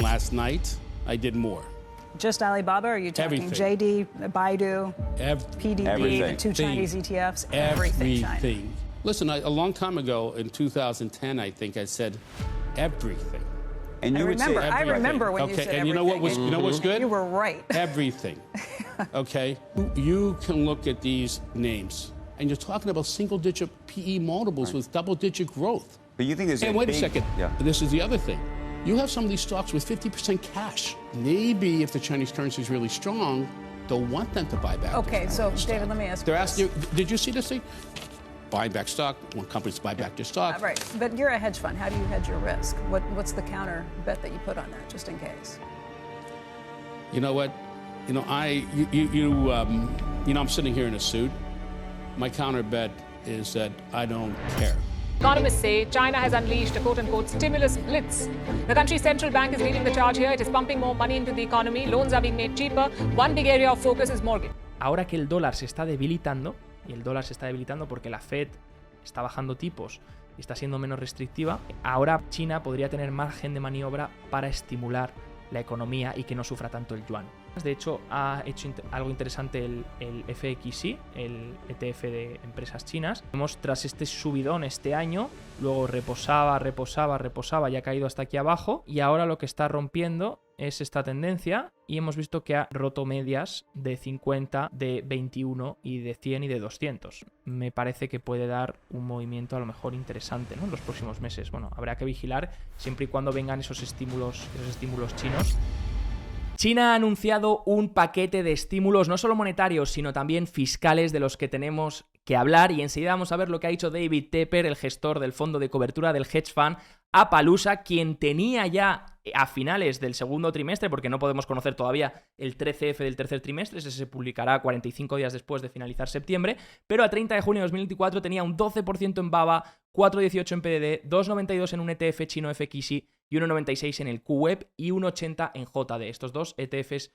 last night, I did more. Just Alibaba, or are you talking Everything. JD, Baidu, PDB, Everything. the two Chinese ETFs, everything China? Listen, a long time ago, in 2010, I think I said everything. And you I remember when you said and everything. you know what's good? You were right. Everything. Okay? You can look at these names, and you're talking about single-digit PE multiples with double-digit growth. But you think there's And wait a second. Yeah. This is the other thing. You have some of these stocks with 50% cash. Maybe if the Chinese currency is really strong, they'll want them to buy back. Okay, so David, let me ask you. They're asking you, did you see this thing? Buying back stock, when companies buy back their stock. Right, but you're a hedge fund. How do you hedge your risk? What's the counter bet that you put on that, just in case? You know what? You know, I'm sitting here in a suit. My counter bet is that I don't care. Economists say China has unleashed a quote-unquote stimulus blitz. The country's central bank is leading the charge here. It is pumping more money into the economy. Loans are being made cheaper. One big area of focus is mortgage. Ahora que el dólar se está debilitando, y el dólar se está debilitando porque la Fed está bajando tipos y está siendo menos restrictiva, ahora China podría tener margen de maniobra para estimular la economía y que no sufra tanto el yuan. De hecho, ha hecho algo interesante el FXI, el ETF de empresas chinas. Vemos tras este subidón este año, luego reposaba, ya ha caído hasta aquí abajo, y ahora lo que está rompiendo es esta tendencia, y hemos visto que ha roto medias de 50, de 21 y de 100 y de 200. Me parece que puede dar un movimiento a lo mejor interesante, ¿no?, en los próximos meses. Bueno, habrá que vigilar siempre y cuando vengan esos estímulos chinos. China ha anunciado un paquete de estímulos no solo monetarios, sino también fiscales de los que tenemos que hablar, y enseguida vamos a ver lo que ha dicho David Tepper, el gestor del fondo de cobertura del hedge fund Appaloosa, quien tenía ya a finales del segundo trimestre, porque no podemos conocer todavía el 13F del tercer trimestre, ese se publicará 45 días después de finalizar septiembre, pero a 30 de junio de 2024 tenía un 12% en BABA, 4,18 en PDD, 2,92 en un ETF chino FXI y 1,96 en el QWEB y 1,80 en JD, estos dos ETFs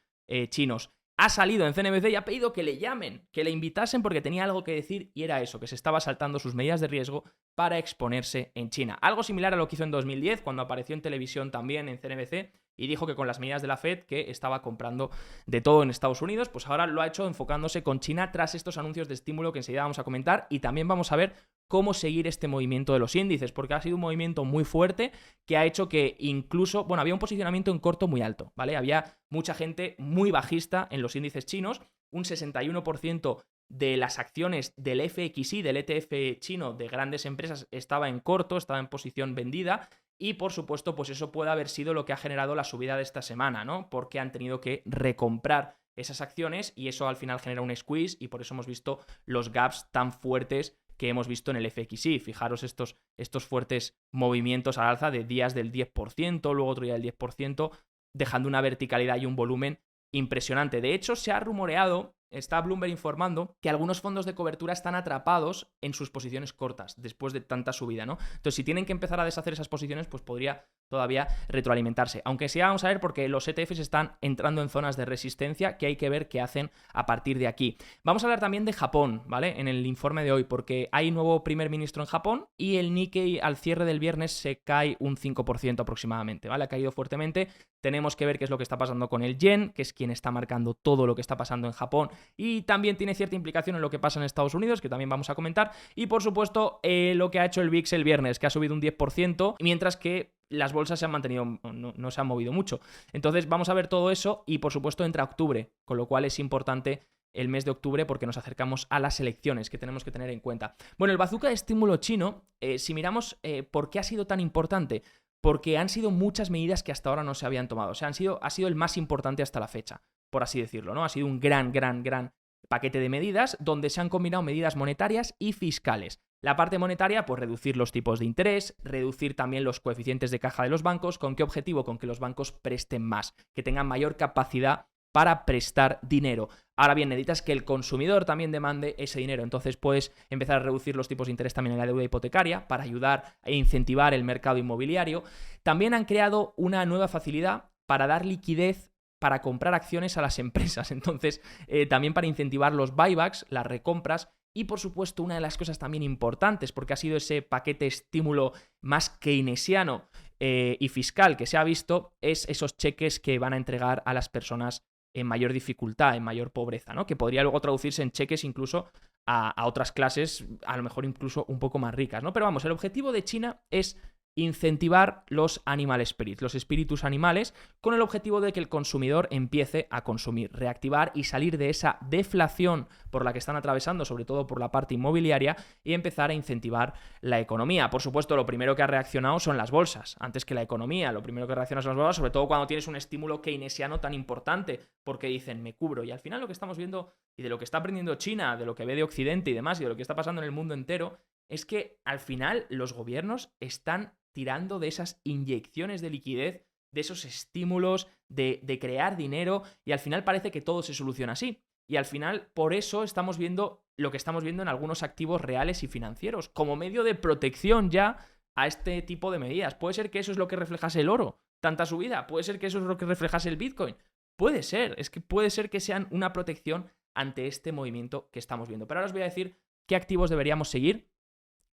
chinos. Ha salido en CNBC y ha pedido que le llamen, que le invitasen porque tenía algo que decir, y era eso, que se estaba saltando sus medidas de riesgo para exponerse en China. Algo similar a lo que hizo en 2010, cuando apareció en televisión también en CNBC y dijo que con las medidas de la Fed que estaba comprando de todo en Estados Unidos, pues ahora lo ha hecho enfocándose con China tras estos anuncios de estímulo que enseguida vamos a comentar, y también vamos a ver cómo seguir este movimiento de los índices, porque ha sido un movimiento muy fuerte que ha hecho que incluso, bueno, había un posicionamiento en corto muy alto, ¿vale? Había mucha gente muy bajista en los índices chinos, un 61% de las acciones del FXI, del ETF chino de grandes empresas, estaba en corto, estaba en posición vendida, y por supuesto, pues eso puede haber sido lo que ha generado la subida de esta semana, ¿no? Porque han tenido que recomprar esas acciones y eso al final genera un squeeze, y por eso hemos visto los gaps tan fuertes que hemos visto en el FXI. Fijaros estos fuertes movimientos al alza de días del 10%, luego otro día del 10%, dejando una verticalidad y un volumen impresionante. De hecho, se ha rumoreado, está Bloomberg informando, que algunos fondos de cobertura están atrapados en sus posiciones cortas después de tanta subida, ¿no? Entonces, si tienen que empezar a deshacer esas posiciones, pues podría todavía retroalimentarse. Aunque sí vamos a ver porque los ETFs están entrando en zonas de resistencia que hay que ver qué hacen a partir de aquí. Vamos a hablar también de Japón, ¿vale? En el informe de hoy, porque hay nuevo primer ministro en Japón y el Nikkei al cierre del viernes se cae un 5% aproximadamente, ¿vale? Ha caído fuertemente. Tenemos que ver qué es lo que está pasando con el yen, que es quien está marcando todo lo que está pasando en Japón, y también tiene cierta implicación en lo que pasa en Estados Unidos, que también vamos a comentar. Y por supuesto, lo que ha hecho el VIX el viernes, que ha subido un 10%, mientras que las bolsas se han mantenido, no se han movido mucho. Entonces vamos a ver todo eso, y por supuesto entra octubre, con lo cual es importante el mes de octubre porque nos acercamos a las elecciones que tenemos que tener en cuenta. Bueno, el bazooka de estímulo chino, si miramos por qué ha sido tan importante, porque han sido muchas medidas que hasta ahora no se habían tomado. O sea, ha sido el más importante hasta la fecha, por así decirlo, ¿no? Ha sido un gran paquete de medidas donde se han combinado medidas monetarias y fiscales. La parte monetaria, pues reducir los tipos de interés, reducir también los coeficientes de caja de los bancos. ¿Con qué objetivo? Con que los bancos presten más, que tengan mayor capacidad para prestar dinero. Ahora bien, necesitas que el consumidor también demande ese dinero, entonces puedes empezar a reducir los tipos de interés también en la deuda hipotecaria para ayudar e incentivar el mercado inmobiliario. También han creado una nueva facilidad para dar liquidez para comprar acciones a las empresas, entonces también para incentivar los buybacks, las recompras. Y por supuesto, una de las cosas también importantes, porque ha sido ese paquete estímulo más keynesiano, y fiscal que se ha visto es esos cheques que van a entregar a las personas en mayor dificultad, en mayor pobreza, ¿no? Que podría luego traducirse en cheques incluso a otras clases, a lo mejor incluso un poco más ricas, ¿no? Pero vamos, el objetivo de China es incentivar los animal spirits, los espíritus animales, con el objetivo de que el consumidor empiece a consumir, reactivar y salir de esa deflación por la que están atravesando, sobre todo por la parte inmobiliaria, y empezar a incentivar la economía. Por supuesto, lo primero que ha reaccionado son las bolsas, antes que la economía. Lo primero que reacciona son las bolsas, sobre todo cuando tienes un estímulo keynesiano tan importante, porque dicen, me cubro. Y al final lo que estamos viendo, y de lo que está aprendiendo China, de lo que ve de Occidente y demás, y de lo que está pasando en el mundo entero, es que al final los gobiernos están tirando de esas inyecciones de liquidez, de esos estímulos, de crear dinero, y al final parece que todo se soluciona así. Y al final, por eso estamos viendo lo que estamos viendo en algunos activos reales y financieros, como medio de protección ya a este tipo de medidas. Puede ser que eso es lo que reflejase el oro, tanta subida. Puede ser que eso es lo que reflejase el Bitcoin. Puede ser, es que puede ser que sean una protección ante este movimiento que estamos viendo. Pero ahora os voy a decir qué activos deberíamos seguir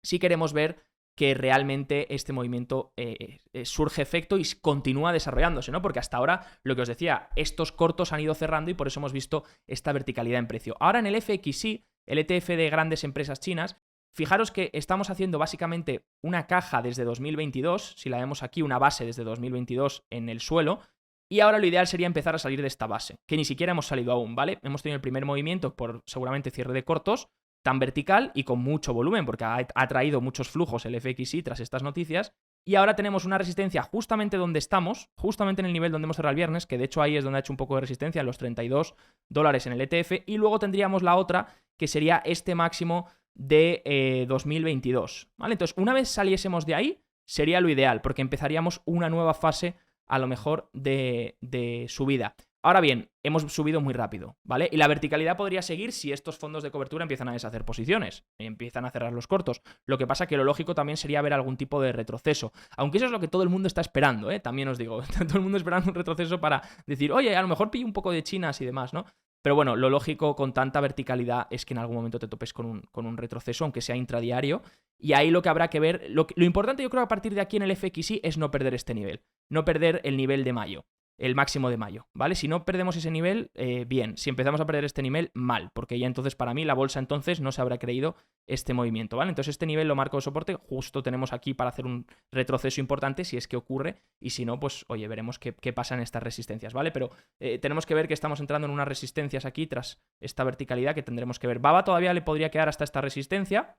si queremos ver que realmente este movimiento surge efecto y continúa desarrollándose, ¿no? Porque hasta ahora, lo que os decía, estos cortos han ido cerrando y por eso hemos visto esta verticalidad en precio. Ahora en el FXI, el ETF de grandes empresas chinas, fijaros que estamos haciendo básicamente una caja desde 2022, si la vemos aquí, una base desde 2022 en el suelo, y ahora lo ideal sería empezar a salir de esta base, que ni siquiera hemos salido aún, ¿vale? Hemos tenido el primer movimiento por seguramente cierre de cortos, tan vertical y con mucho volumen, porque ha traído muchos flujos el FXI tras estas noticias, y ahora tenemos una resistencia justamente donde estamos, justamente en el nivel donde hemos cerrado el viernes, que de hecho ahí es donde ha hecho un poco de resistencia, en los $32 en el ETF, y luego tendríamos la otra, que sería este máximo de 2022, ¿vale? Entonces, una vez saliésemos de ahí, sería lo ideal, porque empezaríamos una nueva fase, a lo mejor, de subida. Ahora bien, hemos subido muy rápido, ¿vale? Y la verticalidad podría seguir si estos fondos de cobertura empiezan a deshacer posiciones, empiezan a cerrar los cortos. Lo que pasa que lo lógico también sería ver algún tipo de retroceso. Aunque eso es lo que todo el mundo está esperando, ¿eh? También os digo, todo el mundo esperando un retroceso para decir, oye, a lo mejor pillo un poco de chinas y demás, ¿no? Pero bueno, lo lógico con tanta verticalidad es que en algún momento te topes con un retroceso, aunque sea intradiario. Y ahí lo que habrá que ver, lo importante yo creo a partir de aquí en el FXI es no perder este nivel, no perder el nivel de mayo. El máximo de mayo, ¿vale? Si no perdemos ese nivel, bien. Si empezamos a perder este nivel, mal, porque ya entonces para mí la bolsa entonces no se habrá creído este movimiento, ¿vale? Entonces este nivel lo marco de soporte, justo tenemos aquí para hacer un retroceso importante si es que ocurre, y si no, pues oye, veremos qué pasa en estas resistencias, ¿vale? Pero tenemos que ver que estamos entrando en unas resistencias aquí tras esta verticalidad que tendremos que ver. Baba todavía le podría quedar hasta esta resistencia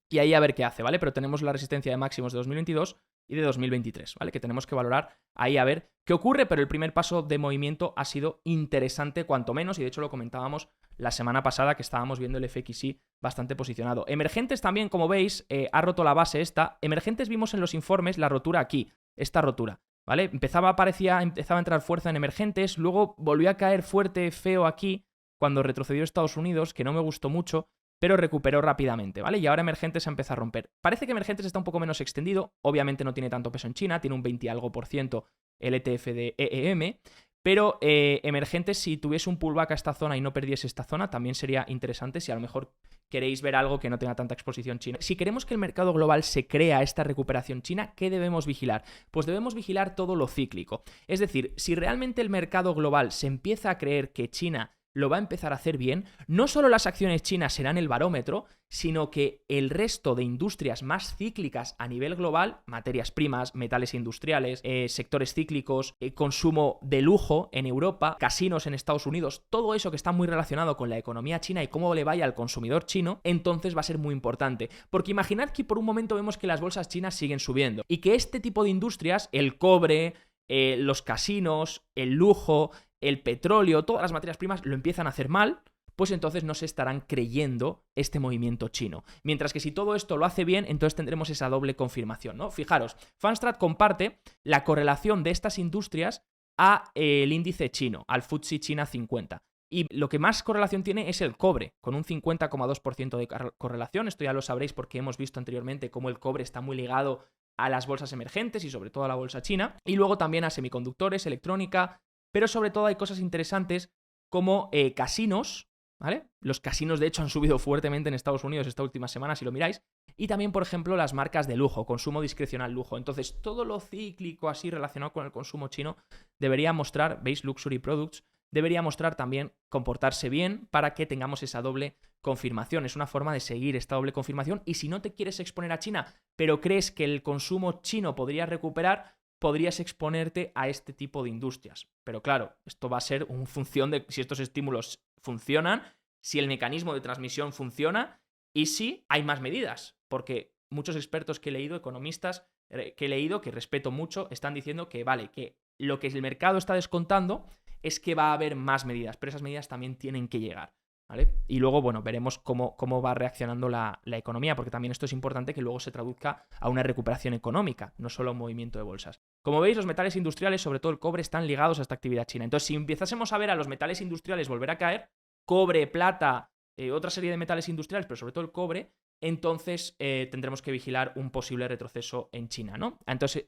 y ahí a ver qué hace, ¿vale? Pero tenemos la resistencia de máximos de 2022 y de 2023, ¿vale? Que tenemos que valorar ahí a ver qué ocurre, pero el primer paso de movimiento ha sido interesante cuanto menos, y de hecho lo comentábamos la semana pasada que estábamos viendo el FXI bastante posicionado. Emergentes también, como veis, ha roto la base esta. Emergentes vimos en los informes la rotura aquí, esta rotura, ¿vale? Empezaba a entrar fuerza en emergentes, luego volvió a caer fuerte, feo aquí, cuando retrocedió Estados Unidos, que no me gustó mucho, pero recuperó rápidamente, ¿vale? Y ahora Emergentes se empieza a romper. Parece que Emergentes está un poco menos extendido, obviamente no tiene tanto peso en China, tiene un 20 y algo % el ETF de EEM, pero Emergentes, si tuviese un pullback a esta zona y no perdiese esta zona, también sería interesante si a lo mejor queréis ver algo que no tenga tanta exposición china. Si queremos que el mercado global se crea esta recuperación china, ¿qué debemos vigilar? Pues debemos vigilar todo lo cíclico. Es decir, si realmente el mercado global se empieza a creer que China lo va a empezar a hacer bien, no solo las acciones chinas serán el barómetro, sino que el resto de industrias más cíclicas a nivel global, materias primas, metales industriales, sectores cíclicos, consumo de lujo en Europa, casinos en Estados Unidos, todo eso que está muy relacionado con la economía china y cómo le vaya al consumidor chino, entonces va a ser muy importante. Porque imaginad que por un momento vemos que las bolsas chinas siguen subiendo y que este tipo de industrias, el cobre, los casinos, el lujo, el petróleo, todas las materias primas lo empiezan a hacer mal, pues entonces no se estarán creyendo este movimiento chino. Mientras que si todo esto lo hace bien, entonces tendremos esa doble confirmación, ¿no? Fijaros, Fanstrat comparte la correlación de estas industrias a el índice chino, al FTSE China 50. Y lo que más correlación tiene es el cobre, con un 50,2% de correlación. Esto ya lo sabréis porque hemos visto anteriormente cómo el cobre está muy ligado a las bolsas emergentes y sobre todo a la bolsa china. Y luego también a semiconductores, electrónica, pero sobre todo hay cosas interesantes como casinos, ¿vale? Los casinos, de hecho, han subido fuertemente en Estados Unidos esta última semana, si lo miráis. Y también, por ejemplo, las marcas de lujo, consumo discrecional lujo. Entonces, todo lo cíclico así relacionado con el consumo chino debería mostrar, ¿veis? Luxury Products, debería mostrar también comportarse bien para que tengamos esa doble confirmación. Es una forma de seguir esta doble confirmación. Y si no te quieres exponer a China, pero crees que el consumo chino podría recuperar, podrías exponerte a este tipo de industrias. Pero claro, esto va a ser en función de si estos estímulos funcionan, si el mecanismo de transmisión funciona y si hay más medidas. Porque muchos expertos que he leído, economistas que he leído, que respeto mucho, están diciendo que vale, que lo que el mercado está descontando es que va a haber más medidas, pero esas medidas también tienen que llegar, ¿vale? Y luego, bueno, veremos cómo va reaccionando la economía, porque también esto es importante que luego se traduzca a una recuperación económica, no solo a un movimiento de bolsas. Como veis, los metales industriales, sobre todo el cobre, están ligados a esta actividad china. Entonces, si empezásemos a ver a los metales industriales volver a caer, cobre, plata, otra serie de metales industriales, pero sobre todo el cobre, entonces tendremos que vigilar un posible retroceso en China, ¿no? Entonces,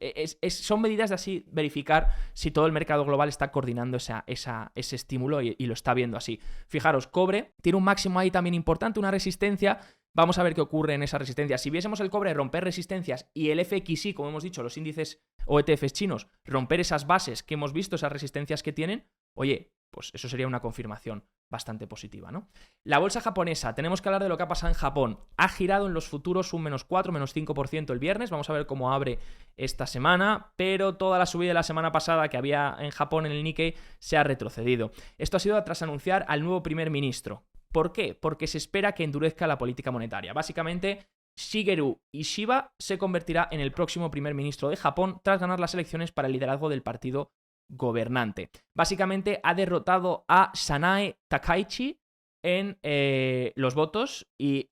son medidas de así verificar si todo el mercado global está coordinando ese estímulo y lo está viendo así. Fijaros, cobre tiene un máximo ahí también importante, una resistencia. Vamos a ver qué ocurre en esa resistencia. Si viésemos el cobre romper resistencias y el FXI, como hemos dicho, los índices o ETFs chinos, romper esas bases que hemos visto, esas resistencias que tienen, oye, pues eso sería una confirmación bastante positiva, ¿no? La bolsa japonesa, tenemos que hablar de lo que ha pasado en Japón. Ha girado en los futuros un -4, -5% el viernes. Vamos a ver cómo abre esta semana, pero toda la subida de la semana pasada que había en Japón en el Nikkei se ha retrocedido. Esto ha sido tras anunciar al nuevo primer ministro. ¿Por qué? Porque se espera que endurezca la política monetaria. Básicamente, Shigeru Ishiba se convertirá en el próximo primer ministro de Japón tras ganar las elecciones para el liderazgo del partido gobernante. Básicamente ha derrotado a Sanae Takaichi en los votos y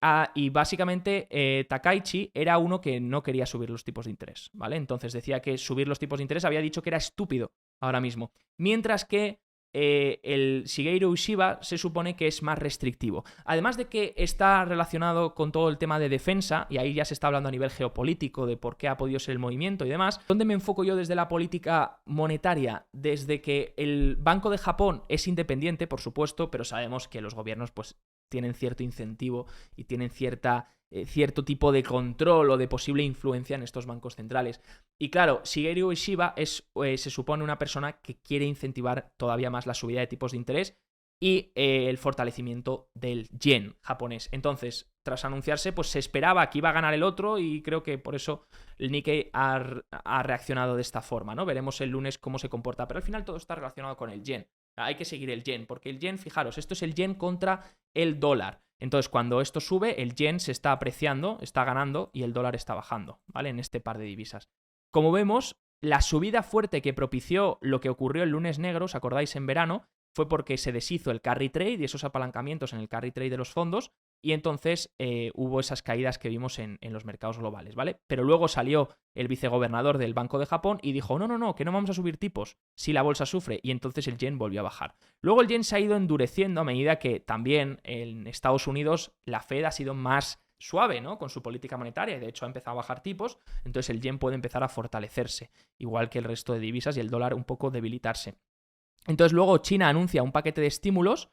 básicamente Takaichi era uno que no quería subir los tipos de interés, ¿vale? Entonces decía que subir los tipos de interés había dicho que era estúpido ahora mismo. Mientras que el Shigeru Ishiba se supone que es más restrictivo. Además de que está relacionado con todo el tema de defensa, y ahí ya se está hablando a nivel geopolítico de por qué ha podido ser el movimiento y demás. ¿Dónde me enfoco yo desde la política monetaria? Desde que el Banco de Japón es independiente, por supuesto, pero sabemos que los gobiernos pues tienen cierto incentivo y tienen cierto tipo de control o de posible influencia en estos bancos centrales. Y claro, Shigeru Ishiba se supone una persona que quiere incentivar todavía más la subida de tipos de interés y el fortalecimiento del yen japonés. Entonces, tras anunciarse, pues se esperaba que iba a ganar el otro y creo que por eso el Nikkei ha reaccionado de esta forma, ¿no? Veremos el lunes cómo se comporta, pero al final todo está relacionado con el yen. Hay que seguir el yen, porque el yen, fijaros, esto es el yen contra el dólar. Entonces, cuando esto sube, el yen se está apreciando, está ganando y el dólar está bajando, ¿vale? En este par de divisas. Como vemos, la subida fuerte que propició lo que ocurrió el lunes negro, ¿os acordáis? En verano, fue porque se deshizo el carry trade y esos apalancamientos en el carry trade de los fondos y entonces hubo esas caídas que vimos en los mercados globales, ¿vale? Pero luego salió el vicegobernador del Banco de Japón y dijo, no, que no vamos a subir tipos si la bolsa sufre, y entonces el yen volvió a bajar. Luego el yen se ha ido endureciendo a medida que también en Estados Unidos la Fed ha sido más suave, ¿no? Con su política monetaria y de hecho ha empezado a bajar tipos, entonces el yen puede empezar a fortalecerse, igual que el resto de divisas, y el dólar un poco debilitarse. Entonces luego China anuncia un paquete de estímulos,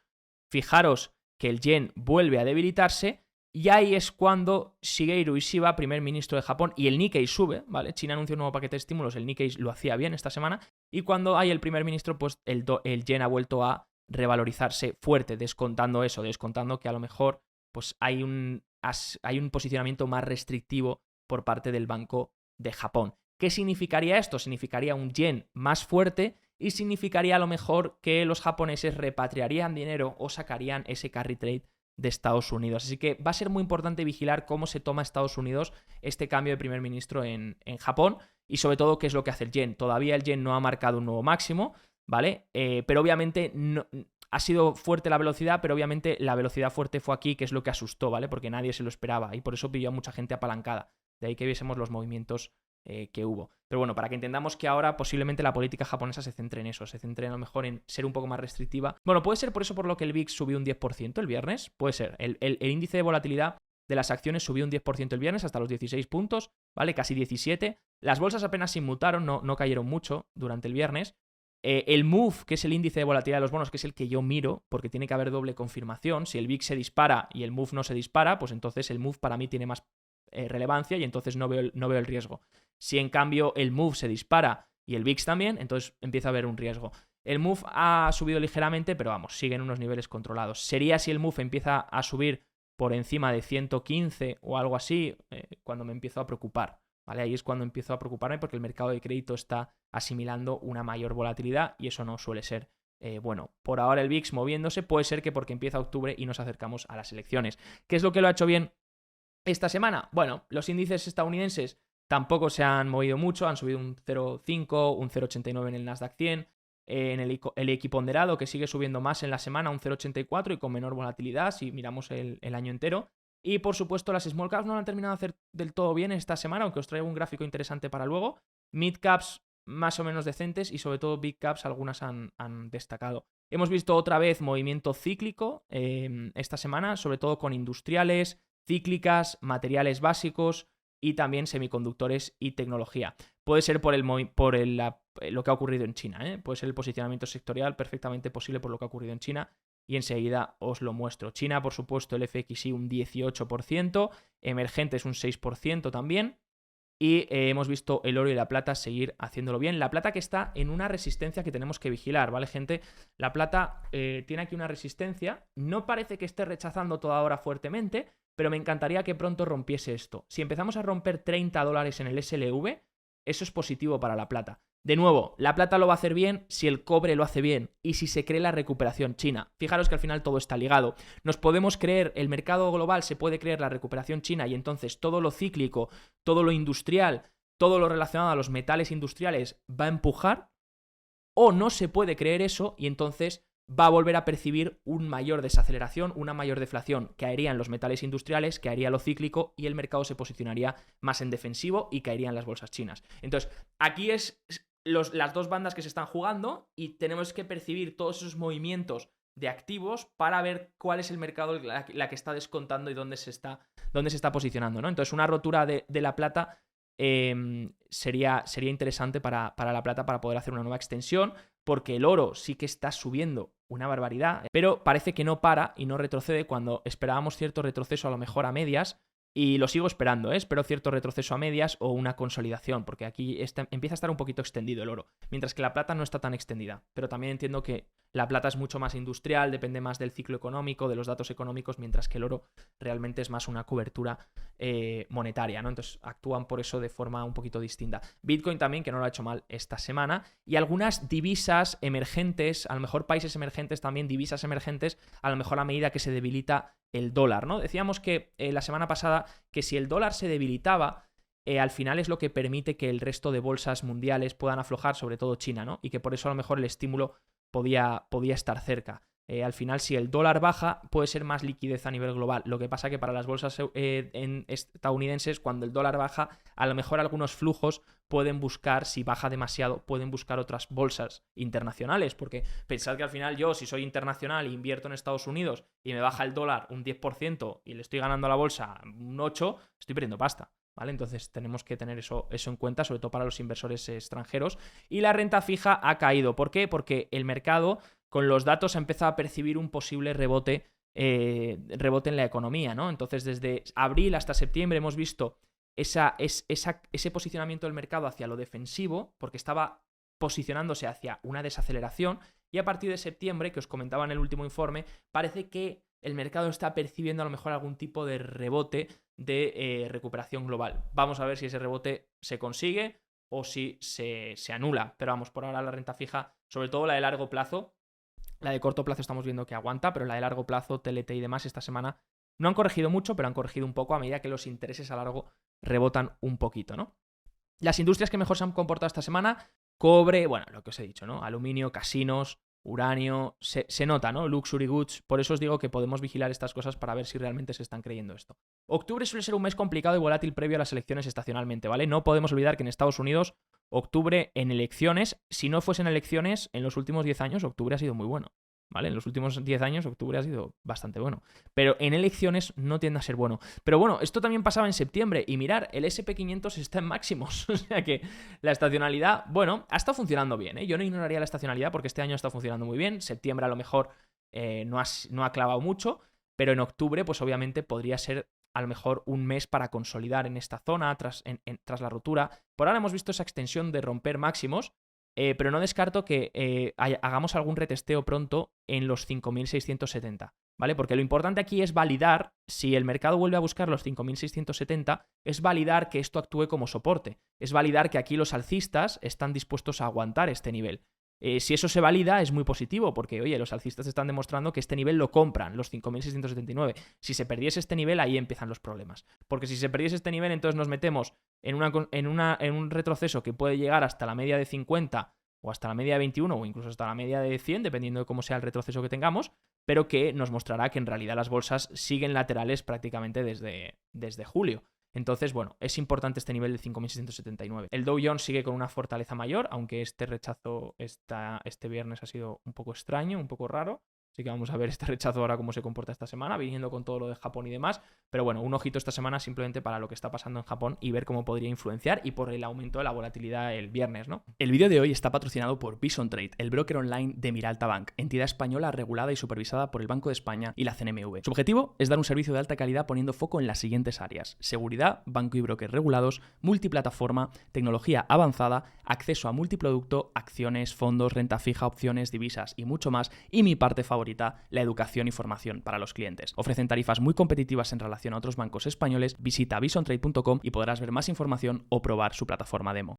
fijaros que el yen vuelve a debilitarse y ahí es cuando Shigeru Ishiba, primer ministro de Japón, y el Nikkei sube, ¿vale? China anuncia un nuevo paquete de estímulos, el Nikkei lo hacía bien esta semana y cuando hay el primer ministro, pues el yen ha vuelto a revalorizarse fuerte, descontando que a lo mejor pues hay un posicionamiento más restrictivo por parte del Banco de Japón. ¿Qué significaría esto? Significaría un yen más fuerte y significaría a lo mejor que los japoneses repatriarían dinero o sacarían ese carry trade de Estados Unidos. Así que va a ser muy importante vigilar cómo se toma Estados Unidos este cambio de primer ministro en Japón y sobre todo qué es lo que hace el yen. Todavía el yen no ha marcado un nuevo máximo, ¿vale? Pero obviamente no, ha sido fuerte la velocidad, pero obviamente la velocidad fuerte fue aquí, que es lo que asustó, ¿vale? Porque nadie se lo esperaba y por eso pilló a mucha gente apalancada. De ahí que viésemos los movimientos que hubo. Pero bueno, para que entendamos que ahora posiblemente la política japonesa se centre en eso, se centre a lo mejor en ser un poco más restrictiva. Bueno, puede ser por eso por lo que el VIX subió un 10% el viernes, puede ser. El índice de volatilidad de las acciones subió un 10% el viernes hasta los 16 puntos, ¿vale? Casi 17. Las bolsas apenas se inmutaron, no cayeron mucho durante el viernes. El MOVE, que es el índice de volatilidad de los bonos, que es el que yo miro, porque tiene que haber doble confirmación. Si el VIX se dispara y el MOVE no se dispara, pues entonces el MOVE para mí tiene más relevancia y entonces no veo el riesgo. Si en cambio el MOVE se dispara y el VIX también, entonces empieza a haber un riesgo. El MOVE ha subido ligeramente, pero vamos, sigue en unos niveles controlados. Sería si el MOVE empieza a subir por encima de 115 o algo así, cuando me empiezo a preocupar. ¿Vale? Ahí es cuando empiezo a preocuparme porque el mercado de crédito está asimilando una mayor volatilidad y eso no suele ser bueno. Por ahora el VIX moviéndose, puede ser que porque empieza octubre y nos acercamos a las elecciones. ¿Qué es lo que lo ha hecho bien esta semana? Bueno, los índices estadounidenses tampoco se han movido mucho, han subido un 0,5, un 0,89 en el Nasdaq 100, en el equiponderado que sigue subiendo más en la semana, un 0,84 y con menor volatilidad si miramos el año entero. Y por supuesto las small caps no lo han terminado de hacer del todo bien esta semana, aunque os traigo un gráfico interesante para luego. Mid caps más o menos decentes y sobre todo big caps algunas han destacado. Hemos visto otra vez movimiento cíclico esta semana, sobre todo con industriales, cíclicas, materiales básicos y también semiconductores y tecnología. Puede ser por lo que ha ocurrido en China, puede ser el posicionamiento sectorial perfectamente posible por lo que ha ocurrido en China y enseguida os lo muestro. China, por supuesto, el FXI un 18%, emergentes un 6% también y hemos visto el oro y la plata seguir haciéndolo bien. La plata que está en una resistencia que tenemos que vigilar, ¿vale, gente? La plata tiene aquí una resistencia, no parece que esté rechazando toda hora fuertemente, pero me encantaría que pronto rompiese esto. Si empezamos a romper $30 en el SLV, eso es positivo para la plata. De nuevo, la plata lo va a hacer bien si el cobre lo hace bien y si se cree la recuperación china. Fijaros que al final todo está ligado. Nos podemos creer, el mercado global se puede creer la recuperación china y entonces todo lo cíclico, todo lo industrial, todo lo relacionado a los metales industriales va a empujar, o no se puede creer eso y entonces va a volver a percibir una mayor desaceleración, una mayor deflación, caerían los metales industriales, caería lo cíclico y el mercado se posicionaría más en defensivo y caerían las bolsas chinas. Entonces, aquí es las dos bandas que se están jugando y tenemos que percibir todos esos movimientos de activos para ver cuál es el mercado la que está descontando y dónde se está posicionando, ¿no? Entonces, una rotura de la plata sería interesante para la plata para poder hacer una nueva extensión, porque el oro sí que está subiendo una barbaridad, pero parece que no para y no retrocede cuando esperábamos cierto retroceso a lo mejor a medias, y lo sigo esperando, espero cierto retroceso a medias o una consolidación, porque aquí empieza a estar un poquito extendido el oro, mientras que la plata no está tan extendida, pero también entiendo que la plata es mucho más industrial, depende más del ciclo económico, de los datos económicos, mientras que el oro realmente es más una cobertura monetaria, ¿no? Entonces actúan por eso de forma un poquito distinta. Bitcoin también, que no lo ha hecho mal esta semana, y algunas divisas emergentes, a lo mejor países emergentes también, divisas emergentes, a lo mejor a medida que se debilita el dólar, ¿no? Decíamos que la semana pasada que si el dólar se debilitaba, al final es lo que permite que el resto de bolsas mundiales puedan aflojar, sobre todo China, ¿no? Y que por eso a lo mejor el estímulo podía estar cerca. Al final, si el dólar baja, puede ser más liquidez a nivel global. Lo que pasa que para las bolsas estadounidenses, cuando el dólar baja, a lo mejor algunos flujos pueden buscar, si baja demasiado, pueden buscar otras bolsas internacionales. Porque pensad que al final yo, si soy internacional e invierto en Estados Unidos y me baja el dólar un 10% y le estoy ganando a la bolsa un 8%, estoy perdiendo pasta. ¿Vale? Entonces tenemos que tener eso en cuenta, sobre todo para los inversores extranjeros. Y la renta fija ha caído. ¿Por qué? Porque el mercado, con los datos, ha empezado a percibir un posible rebote en la economía, ¿no? Entonces, desde abril hasta septiembre hemos visto ese posicionamiento del mercado hacia lo defensivo, porque estaba posicionándose hacia una desaceleración, y a partir de septiembre, que os comentaba en el último informe, parece que el mercado está percibiendo a lo mejor algún tipo de rebote de recuperación global. Vamos a ver si ese rebote se consigue o si se anula. Pero vamos, por ahora la renta fija, sobre todo la de largo plazo, la de corto plazo estamos viendo que aguanta, pero la de largo plazo, TLT y demás, esta semana no han corregido mucho, pero han corregido un poco a medida que los intereses a largo rebotan un poquito, ¿no? Las industrias que mejor se han comportado esta semana, cobre, bueno, lo que os he dicho, ¿no? Aluminio, casinos, uranio, se nota, ¿no? Luxury goods, por eso os digo que podemos vigilar estas cosas para ver si realmente se están creyendo esto. Octubre suele ser un mes complicado y volátil previo a las elecciones estacionalmente, ¿vale? No podemos olvidar que en Estados Unidos, octubre en elecciones, si no fuesen elecciones, en los últimos 10 años, octubre ha sido muy bueno. ¿vale? En los últimos 10 años octubre ha sido bastante bueno. Pero en elecciones no tiende a ser bueno. Pero bueno, esto también pasaba en septiembre. Y mirar, el SP500 está en máximos. O sea que la estacionalidad, bueno, ha estado funcionando bien, ¿eh? Yo no ignoraría la estacionalidad porque este año ha estado funcionando muy bien. Septiembre a lo mejor no ha clavado mucho. Pero en octubre, pues obviamente podría ser a lo mejor un mes para consolidar en esta zona tras la rotura. Por ahora hemos visto esa extensión de romper máximos. Pero no descarto que hagamos algún retesteo pronto en los 5.670, ¿vale? Porque lo importante aquí es validar, si el mercado vuelve a buscar los 5.670, es validar que esto actúe como soporte. Es validar que aquí los alcistas están dispuestos a aguantar este nivel. Si eso se valida, es muy positivo, porque, oye, los alcistas están demostrando que este nivel lo compran, los 5.679. Si se perdiese este nivel, ahí empiezan los problemas. Porque si se perdiese este nivel, entonces nos metemos en un retroceso que puede llegar hasta la media de 50 o hasta la media de 21 o incluso hasta la media de 100, dependiendo de cómo sea el retroceso que tengamos, pero que nos mostrará que en realidad las bolsas siguen laterales prácticamente desde julio. Entonces, bueno, es importante este nivel de 5.679. El Dow Jones sigue con una fortaleza mayor, aunque este rechazo este viernes ha sido un poco extraño, un poco raro. Así que vamos a ver este rechazo ahora cómo se comporta esta semana, viniendo con todo lo de Japón y demás. Pero bueno, un ojito esta semana simplemente para lo que está pasando en Japón y ver cómo podría influenciar y por el aumento de la volatilidad el viernes, ¿no? El vídeo de hoy está patrocinado por Bison Trade, el broker online de Miralta Bank, entidad española regulada y supervisada por el Banco de España y la CNMV. Su objetivo es dar un servicio de alta calidad poniendo foco en las siguientes áreas: seguridad, banco y broker regulados, multiplataforma, tecnología avanzada, acceso a multiproducto, acciones, fondos, renta fija, opciones, divisas y mucho más. Y mi parte favorita, la educación y formación para los clientes. Ofrecen tarifas muy competitivas en relación a otros bancos españoles. Visita bisontrade.com y podrás ver más información o probar su plataforma demo.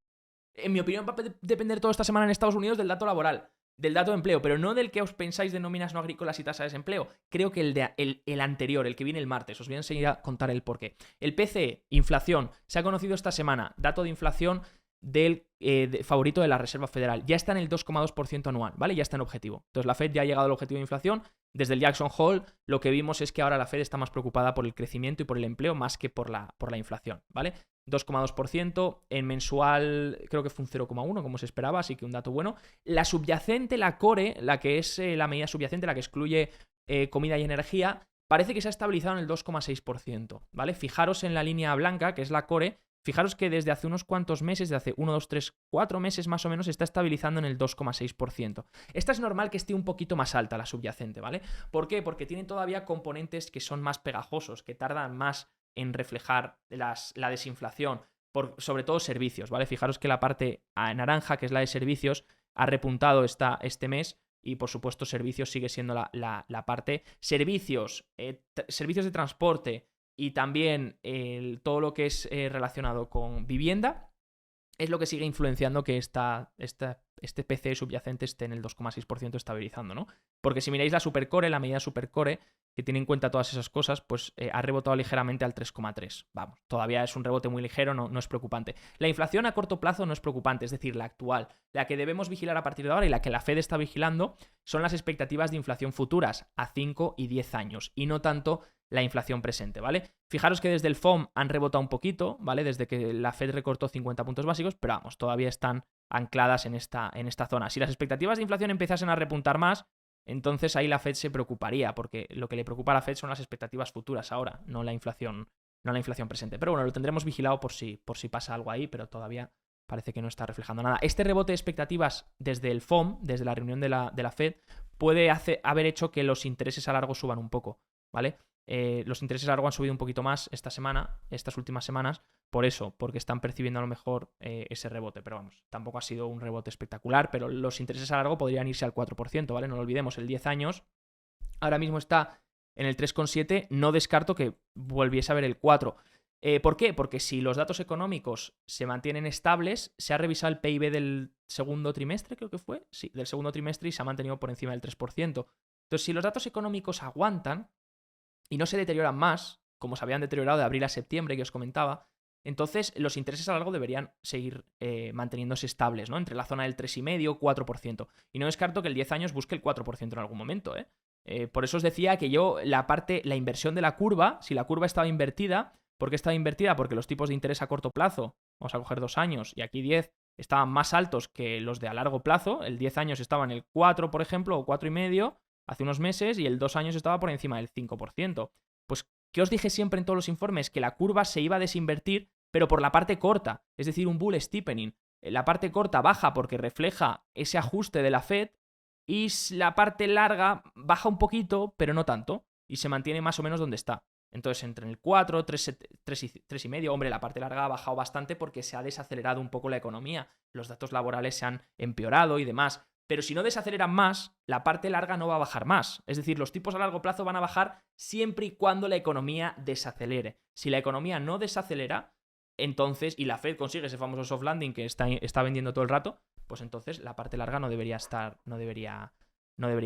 En mi opinión va a depender toda esta semana en Estados Unidos del dato laboral, del dato de empleo, pero no del que os pensáis de nóminas no agrícolas y tasa de desempleo. Creo que el anterior, el que viene el martes, os voy a enseguida contar el porqué. El PCE, inflación, se ha conocido esta semana, dato de inflación del favorito de la Reserva Federal. Ya está en el 2,2% anual, ¿vale? Ya está en objetivo. Entonces la Fed ya ha llegado al objetivo de inflación. Desde el Jackson Hole lo que vimos es que ahora la Fed está más preocupada por el crecimiento y por el empleo más que por la inflación, ¿vale? 2,2%, en mensual creo que fue un 0,1 como se esperaba, así que un dato bueno. La subyacente, la core, la que es la medida subyacente, la que excluye comida y energía, parece que se ha estabilizado en el 2,6%, ¿vale? Fijaros en la línea blanca, que es la core. Fijaros que desde hace unos cuantos meses, de hace 1, 2, 3, 4 meses más o menos, se está estabilizando en el 2,6%. Esta es normal que esté un poquito más alta, la subyacente, ¿vale? ¿Por qué? Porque tiene todavía componentes que son más pegajosos, que tardan más en reflejar la desinflación, sobre todo servicios, ¿vale? Fijaros que la parte naranja, que es la de servicios, ha repuntado este mes. Y por supuesto, servicios sigue siendo la parte. Servicios de transporte y también todo lo que es relacionado con vivienda es lo que sigue influenciando que este PCE subyacente esté en el 2,6% estabilizando, ¿no? Porque si miráis la supercore, la medida supercore, que tiene en cuenta todas esas cosas, pues ha rebotado ligeramente al 3,3. Vamos, todavía es un rebote muy ligero, no es preocupante. La inflación a corto plazo no es preocupante, es decir, la actual. La que debemos vigilar a partir de ahora y la que la Fed está vigilando son las expectativas de inflación futuras a 5 y 10 años y no tanto la inflación presente, ¿vale? Fijaros que desde el FOM han rebotado un poquito, ¿vale? Desde que la Fed recortó 50 puntos básicos, pero vamos, todavía están ancladas en esta zona. Si las expectativas de inflación empezasen a repuntar más, entonces ahí la Fed se preocuparía, porque lo que le preocupa a la Fed son las expectativas futuras ahora, no la inflación presente. Pero bueno, lo tendremos vigilado por si pasa algo ahí, pero todavía parece que no está reflejando nada. Este rebote de expectativas desde el FOM, desde la reunión de la Fed, puede haber hecho que los intereses a largo suban un poco, ¿vale? Los intereses a largo han subido un poquito más estas últimas semanas, por eso, porque están percibiendo a lo mejor ese rebote, pero vamos, tampoco ha sido un rebote espectacular, pero los intereses a largo podrían irse al 4%, ¿vale? No lo olvidemos, el 10 años ahora mismo está en el 3,7, no descarto que volviese a ver el 4%. ¿Por qué? Porque si los datos económicos se mantienen estables, se ha revisado el PIB del segundo trimestre, creo que fue, sí, del segundo trimestre y se ha mantenido por encima del 3%. Entonces, si los datos económicos aguantan y no se deterioran más, como se habían deteriorado de abril a septiembre que os comentaba, entonces los intereses a largo deberían seguir manteniéndose estables, ¿no? Entre la zona del 3,5% 4%. Y no descarto que el 10 años busque el 4% en algún momento, por eso os decía que yo la inversión de la curva, si la curva estaba invertida, ¿por qué estaba invertida? Porque los tipos de interés a corto plazo, vamos a coger 2 años y aquí 10, estaban más altos que los de a largo plazo. El 10 años estaba en el 4, por ejemplo, o 4,5, hace unos meses y el 2 años estaba por encima del 5%. Pues, ¿qué os dije siempre en todos los informes? Que la curva se iba a desinvertir, pero por la parte corta, es decir, un bull steepening. La parte corta baja porque refleja ese ajuste de la Fed y la parte larga baja un poquito, pero no tanto, y se mantiene más o menos donde está. Entonces, entre el 4, 3,5, hombre, la parte larga ha bajado bastante porque se ha desacelerado un poco la economía, los datos laborales se han empeorado y demás. Pero si no desaceleran más, la parte larga no va a bajar más. Es decir, los tipos a largo plazo van a bajar siempre y cuando la economía desacelere. Si la economía no desacelera, entonces, y la Fed consigue ese famoso soft landing que está vendiendo todo el rato, pues entonces la parte larga no debería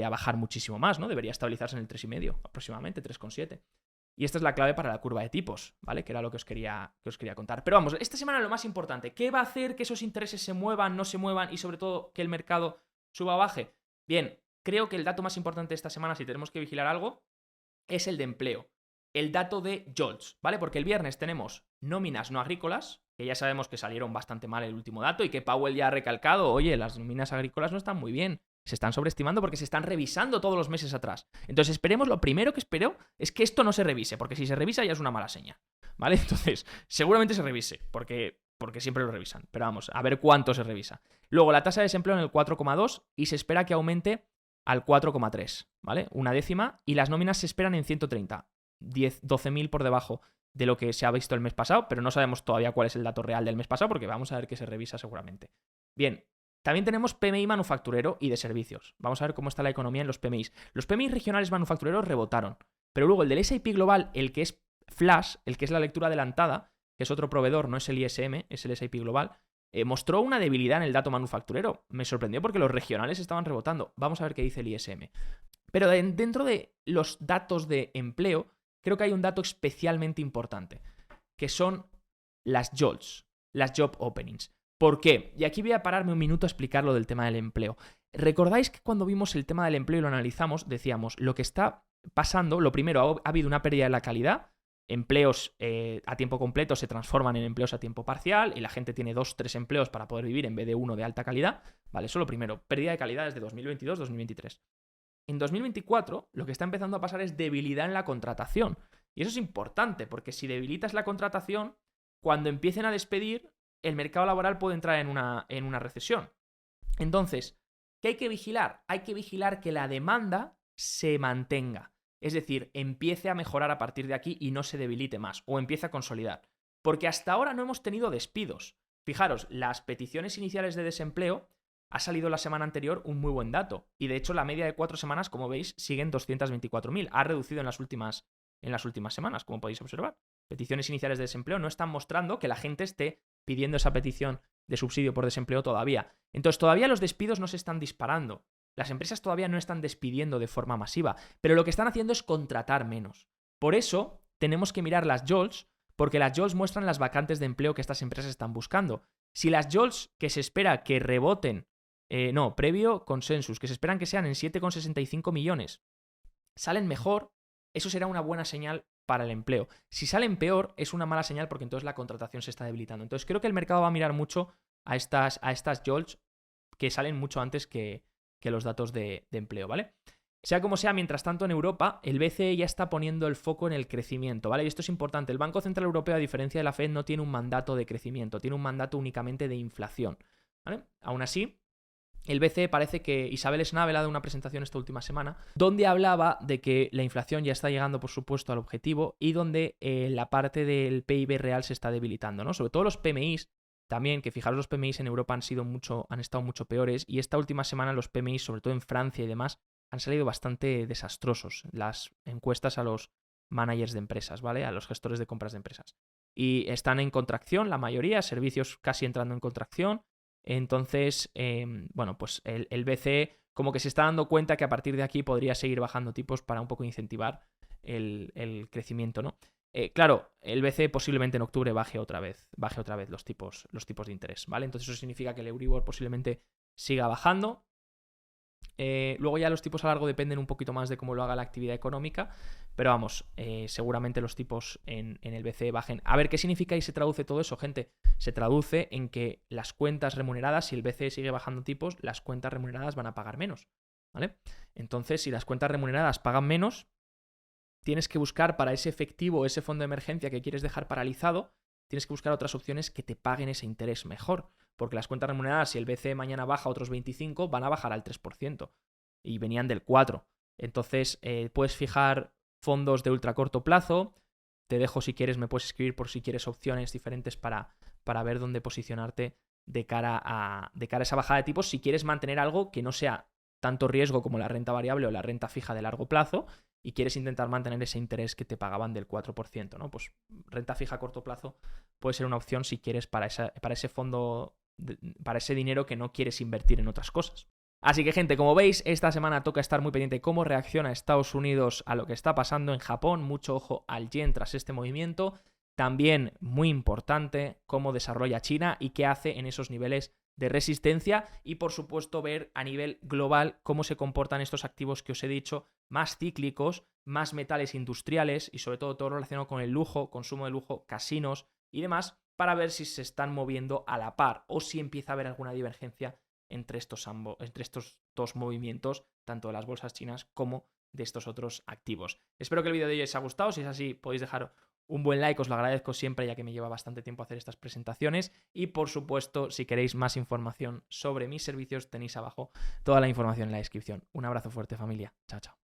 bajar muchísimo más, ¿no? Debería estabilizarse en el 3,5 aproximadamente, 3,7. Y esta es la clave para la curva de tipos, ¿vale? Que era lo que os quería contar. Pero vamos, esta semana lo más importante, ¿qué va a hacer que esos intereses se muevan, no se muevan y sobre todo que el mercado suba o baje? Bien, creo que el dato más importante de esta semana, si tenemos que vigilar algo, es el de empleo. El dato de JOLTS, ¿vale? Porque el viernes tenemos nóminas no agrícolas, que ya sabemos que salieron bastante mal el último dato y que Powell ya ha recalcado, oye, las nóminas agrícolas no están muy bien, se están sobreestimando porque se están revisando todos los meses atrás. Entonces esperemos, lo primero que espero es que esto no se revise, porque si se revisa ya es una mala señal, ¿vale? Entonces, seguramente se revise, porque siempre lo revisan, pero vamos, a ver cuánto se revisa. Luego, la tasa de desempleo en el 4,2 y se espera que aumente al 4,3, ¿vale? Una décima, y las nóminas se esperan en 130, 12.000 por debajo de lo que se ha visto el mes pasado, pero no sabemos todavía cuál es el dato real del mes pasado porque vamos a ver que se revisa seguramente. Bien, también tenemos PMI manufacturero y de servicios. Vamos a ver cómo está la economía en los PMIs. Los PMIs regionales manufactureros rebotaron, pero luego el del S&P Global, el que es flash, el que es la lectura adelantada, que es otro proveedor, no es el ISM, es el S&P Global, mostró una debilidad en el dato manufacturero. Me sorprendió porque los regionales estaban rebotando. Vamos a ver qué dice el ISM. Pero dentro de los datos de empleo, creo que hay un dato especialmente importante, que son las JOLTS, las Job Openings. ¿Por qué? Y aquí voy a pararme un minuto a explicar lo del tema del empleo. ¿Recordáis que cuando vimos el tema del empleo y lo analizamos, decíamos, lo que está pasando, lo primero, ha habido una pérdida de la calidad, empleos a tiempo completo se transforman en empleos a tiempo parcial y la gente tiene 2, 3 empleos para poder vivir en vez de uno de alta calidad, ¿vale? Eso lo primero, pérdida de calidad desde 2022-2023. En 2024 lo que está empezando a pasar es debilidad en la contratación. Y eso es importante, porque si debilitas la contratación, cuando empiecen a despedir, el mercado laboral puede entrar en una recesión. Entonces, ¿qué hay que vigilar? Hay que vigilar que la demanda se mantenga. Es decir, empiece a mejorar a partir de aquí y no se debilite más, o empiece a consolidar. Porque hasta ahora no hemos tenido despidos. Fijaros, las peticiones iniciales de desempleo ha salido la semana anterior un muy buen dato. Y de hecho la media de 4 semanas, como veis, siguen 224.000. Ha reducido en las últimas semanas, como podéis observar. Peticiones iniciales de desempleo no están mostrando que la gente esté pidiendo esa petición de subsidio por desempleo todavía. Entonces todavía los despidos no se están disparando. Las empresas todavía no están despidiendo de forma masiva, pero lo que están haciendo es contratar menos. Por eso tenemos que mirar las JOLTS, porque las JOLTS muestran las vacantes de empleo que estas empresas están buscando. Si las JOLTS que se espera que reboten, previo consensus, que se esperan que sean en 7,65 millones, salen mejor, eso será una buena señal para el empleo. Si salen peor, es una mala señal porque entonces la contratación se está debilitando. Entonces creo que el mercado va a mirar mucho a estas JOLTS que salen mucho antes que los datos de empleo, ¿vale? Sea como sea, mientras tanto en Europa, el BCE ya está poniendo el foco en el crecimiento, ¿vale? Y esto es importante. El Banco Central Europeo, a diferencia de la Fed, no tiene un mandato de crecimiento, tiene un mandato únicamente de inflación, ¿vale? Aún así, el BCE parece que Isabel Schnabel ha dado una presentación esta última semana donde hablaba de que la inflación ya está llegando, por supuesto, al objetivo y donde la parte del PIB real se está debilitando, ¿no? Sobre todo los PMIs también, que fijaros, los PMIs en Europa han estado mucho peores y esta última semana los PMIs, sobre todo en Francia y demás, han salido bastante desastrosos. Las encuestas a los managers de empresas, ¿vale? A los gestores de compras de empresas. Y están en contracción, la mayoría, servicios casi entrando en contracción. Entonces, pues el BCE como que se está dando cuenta que a partir de aquí podría seguir bajando tipos para un poco incentivar el crecimiento, ¿no? Claro, el BCE posiblemente en octubre baje otra vez los tipos de interés, ¿vale? Entonces eso significa que el Euribor posiblemente siga bajando. Luego ya los tipos a largo dependen un poquito más de cómo lo haga la actividad económica, pero vamos, seguramente los tipos en el BCE bajen. A ver, ¿qué significa y se traduce todo eso, gente? Se traduce en que las cuentas remuneradas, si el BCE sigue bajando tipos, las cuentas remuneradas van a pagar menos. ¿vale? Entonces, si las cuentas remuneradas pagan menos, tienes que buscar para ese efectivo, ese fondo de emergencia que quieres dejar paralizado, tienes que buscar otras opciones que te paguen ese interés mejor. Porque las cuentas remuneradas, si el BCE mañana baja otros 25, van a bajar al 3%. Y venían del 4%. Entonces, puedes fijar fondos de ultra corto plazo. Te dejo, si quieres, me puedes escribir por si quieres opciones diferentes para ver dónde posicionarte de cara a esa bajada de tipos. Si quieres mantener algo que no sea tanto riesgo como la renta variable o la renta fija de largo plazo y quieres intentar mantener ese interés que te pagaban del 4%, ¿no? Pues renta fija a corto plazo puede ser una opción si quieres para ese fondo, para ese dinero que no quieres invertir en otras cosas. Así que, gente, como veis, esta semana toca estar muy pendiente de cómo reacciona Estados Unidos a lo que está pasando en Japón. Mucho ojo al yen tras este movimiento. También, muy importante, cómo desarrolla China y qué hace en esos niveles de resistencia. Y, por supuesto, ver a nivel global cómo se comportan estos activos que os he dicho, más cíclicos, más metales industriales y, sobre todo relacionado con el lujo, consumo de lujo, casinos y demás, para ver si se están moviendo a la par o si empieza a haber alguna divergencia entre estos dos movimientos, tanto de las bolsas chinas como de estos otros activos. Espero que el vídeo de hoy os haya gustado. Si es así, podéis dejar un buen like, os lo agradezco siempre, ya que me lleva bastante tiempo hacer estas presentaciones. Y, por supuesto, si queréis más información sobre mis servicios, tenéis abajo toda la información en la descripción. Un abrazo fuerte, familia. Chao, chao.